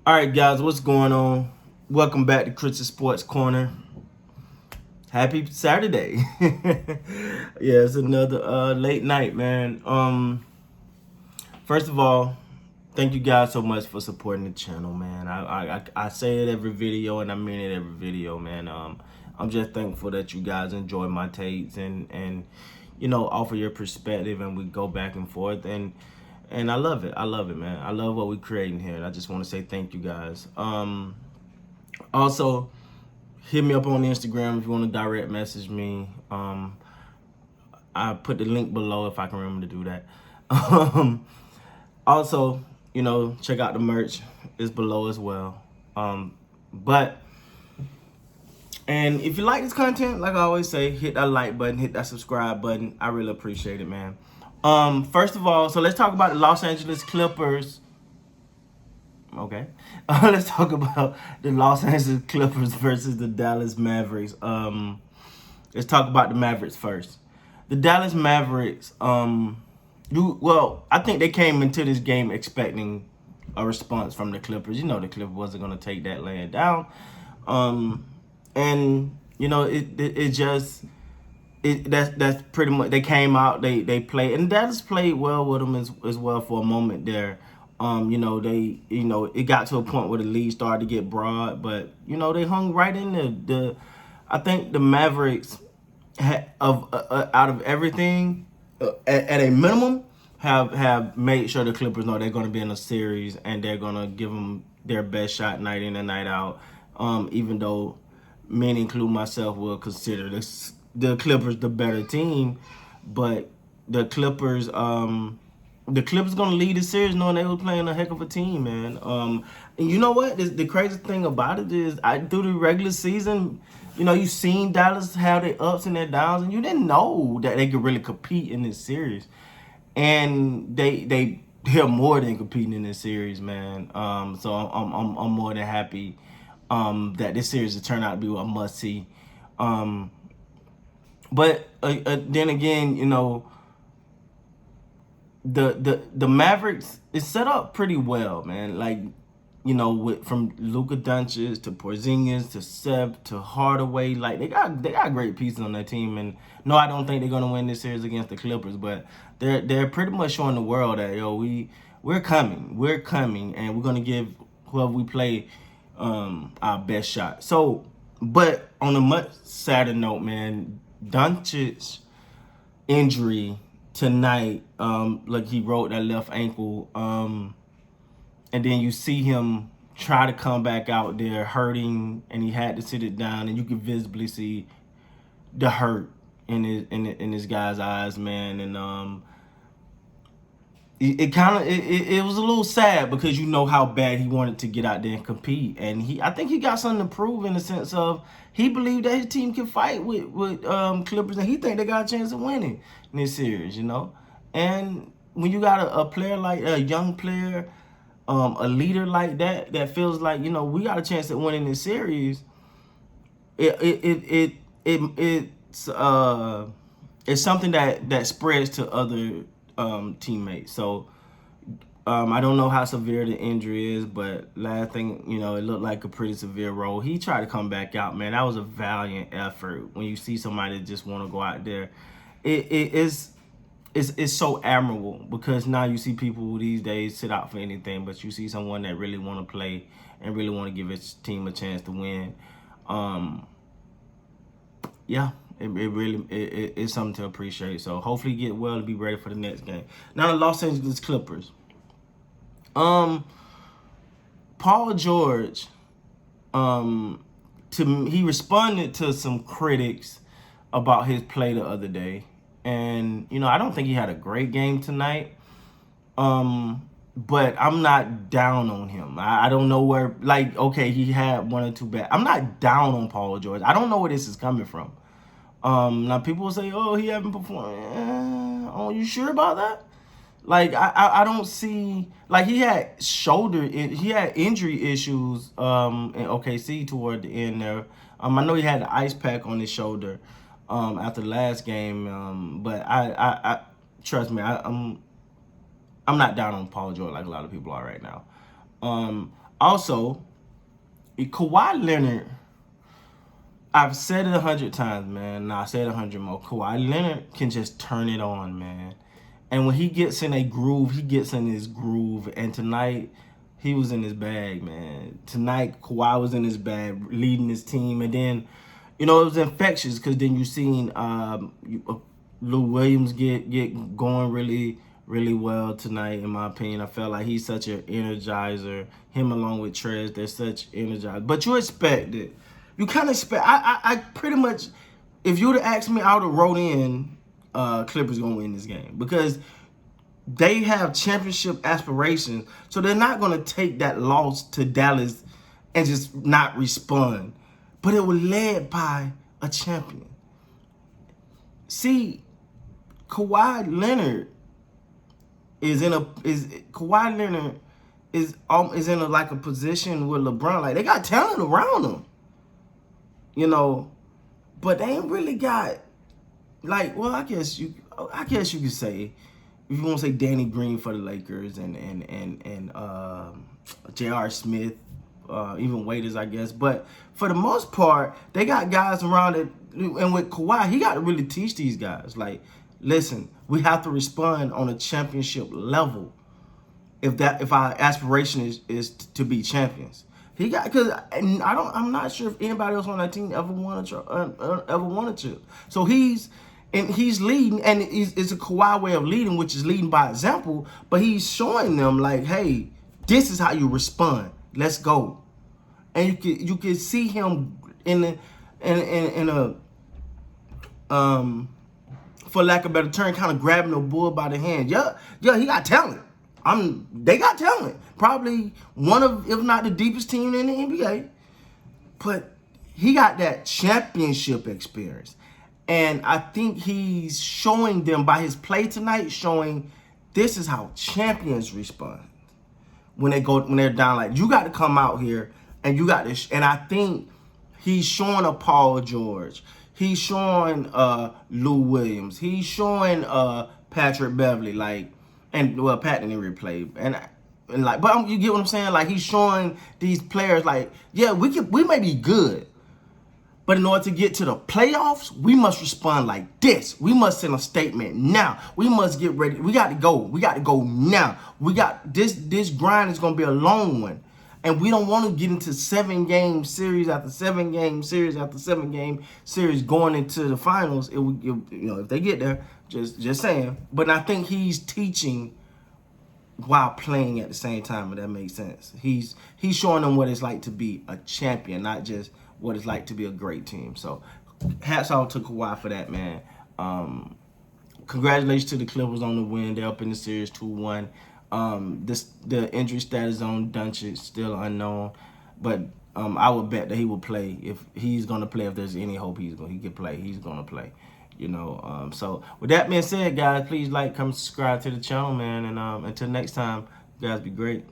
All right, guys, what's going on? Welcome back to Chris's Sports Corner. Happy Saturday. Yeah, it's another late night, man. First of all, thank you guys so much for supporting the channel, man. I say it every video and I mean it every video, man. I'm just thankful that you guys enjoy my takes and offer your perspective and we go back and forth and I love it. I love it, man. I love what we're creating here. And I just want to say thank you guys. Also, hit me up on Instagram if you want to direct message me. I put the link below if I can remember to do that. Also, check out the merch. It's below as well. But and if you like this content, like I always say, hit that like button, hit that subscribe button. I really appreciate it, man. First of all, so let's talk about the Los Angeles Clippers. Okay. Let's talk about the Los Angeles Clippers versus the Dallas Mavericks. Let's talk about the Mavericks first. The Dallas Mavericks, I think they came into this game expecting a response from the Clippers. The Clippers wasn't going to take that laying down. That's pretty much, they came out, they played, and Dallas played well with them as well for a moment there. It got to a point where the lead started to get broad, but they hung right in the I think the Mavericks out of everything, at a minimum, have made sure the Clippers know they're going to be in a series and they're going to give them their best shot night in and night out. Even though many, including myself, will consider the Clippers the better team, but the Clippers going to lead the series knowing they were playing a heck of a team, man. And you know what? The crazy thing about it is, through the regular season, you've seen Dallas have their ups and their downs, and you didn't know that they could really compete in this series. And they're more than competing in this series, man. So I'm more than happy that this series has turned out to be a must see. But then again, the Mavericks is set up pretty well, man. Like, from Luka Doncic to Porzingis to Seth to Hardaway, like they got great pieces on their team. And no, I don't think they're gonna win this series against the Clippers, but they're pretty much showing the world that we're coming, and we're gonna give whoever we play our best shot. So, but on a much sadder note, man, Doncic injury tonight, like he rolled that left ankle, and then you see him try to come back out there hurting, and he had to sit it down, and you could visibly see the hurt in his guy's eyes, man. And it was a little sad because you know how bad he wanted to get out there and compete, and I think he got something to prove in the sense of he believed that his team can fight with Clippers, and he think they got a chance of winning in this series, And when you got a player like a young player, a leader like that feels like we got a chance at winning this series. It's something that spreads to other teammates. So I don't know how severe the injury is, but last thing it looked like a pretty severe roll. He tried to come back out, man. That was a valiant effort. When you see somebody that just want to go out there, it's so admirable, because now you see people these days sit out for anything, but you see someone that really want to play and really want to give his team a chance to win. It's something to appreciate. So hopefully get well to be ready for the next game. Now the Los Angeles Clippers. Paul George, he responded to some critics about his play the other day. And, I don't think he had a great game tonight. But I'm not down on him. I don't know where, okay, he had one or two bad. I'm not down on Paul George. I don't know where this is coming from. Now people will say, oh, he haven't performed. Oh, you sure about that? I don't see, he had injury issues in OKC toward the end there. I know he had the ice pack on his shoulder after the last game, but I trust me, I'm not down on Paul George like a lot of people are right now. Also, Kawhi Leonard, I've said it 100 times, man. And I'll say it 100 more. Kawhi Leonard can just turn it on, man. And when he gets in a groove, he gets in his groove. And tonight, he was in his bag, man. Tonight, Kawhi was in his bag, leading his team. And then, it was infectious because then you seen Lou Williams get going really, really well tonight, in my opinion. I felt like he's such an energizer. Him along with Trez, they're such energizers. But you expect it. You kind of expect. I pretty much, if you would have asked me, I would have wrote in Clippers going to win this game because they have championship aspirations. So they're not going to take that loss to Dallas and just not respond. But it was led by a champion. See, Kawhi Leonard is in a like a position with LeBron. Like, they got talent around them. But they ain't really got, like, well, I guess you could say, if you want to say Danny Green for the Lakers and J.R. Smith, even Waiters, I guess. But for the most part, they got guys around it. And with Kawhi, he got to really teach these guys. Like, listen, we have to respond on a championship level if our aspiration is to be champions. He got, because I'm not sure if anybody else on that team ever wanted to. So he's leading, and it's a Kawhi way of leading, which is leading by example. But he's showing them, like, hey, this is how you respond. Let's go. And you can see him in a for lack of a better term, kind of grabbing the bull by the hand. Yeah, he got talent. They got talent. Probably one of, if not the deepest team in the NBA. But he got that championship experience. And I think he's showing them by his play tonight, showing this is how champions respond. When they're down, like, you got to come out here and you got to, and I think he's showing a Paul George. He's showing Lou Williams. He's showing Patrick Beverly, like, and well, Pat didn't really play, and like, but you get what I'm saying? Like, he's showing these players, like, yeah, we may be good, but in order to get to the playoffs, we must respond like this. We must send a statement now. We must get ready. We got to go. We got to go now. We got this grind is going to be a long one. And we don't want to get into 7-game series after 7-game series after 7-game series going into the finals. If they get there, just saying. But I think he's teaching while playing at the same time, if that makes sense. He's showing them what it's like to be a champion, not just what it's like to be a great team. So hats off to Kawhi for that, man. Congratulations to the Clippers on the win. They're up in the series 2-1. The injury status on Doncic still unknown, but I would bet that he will play. If he's gonna play, if there's any hope he can play, he's gonna play. So with that being said, guys, please like, comment, subscribe to the channel, man, and until next time, you guys be great.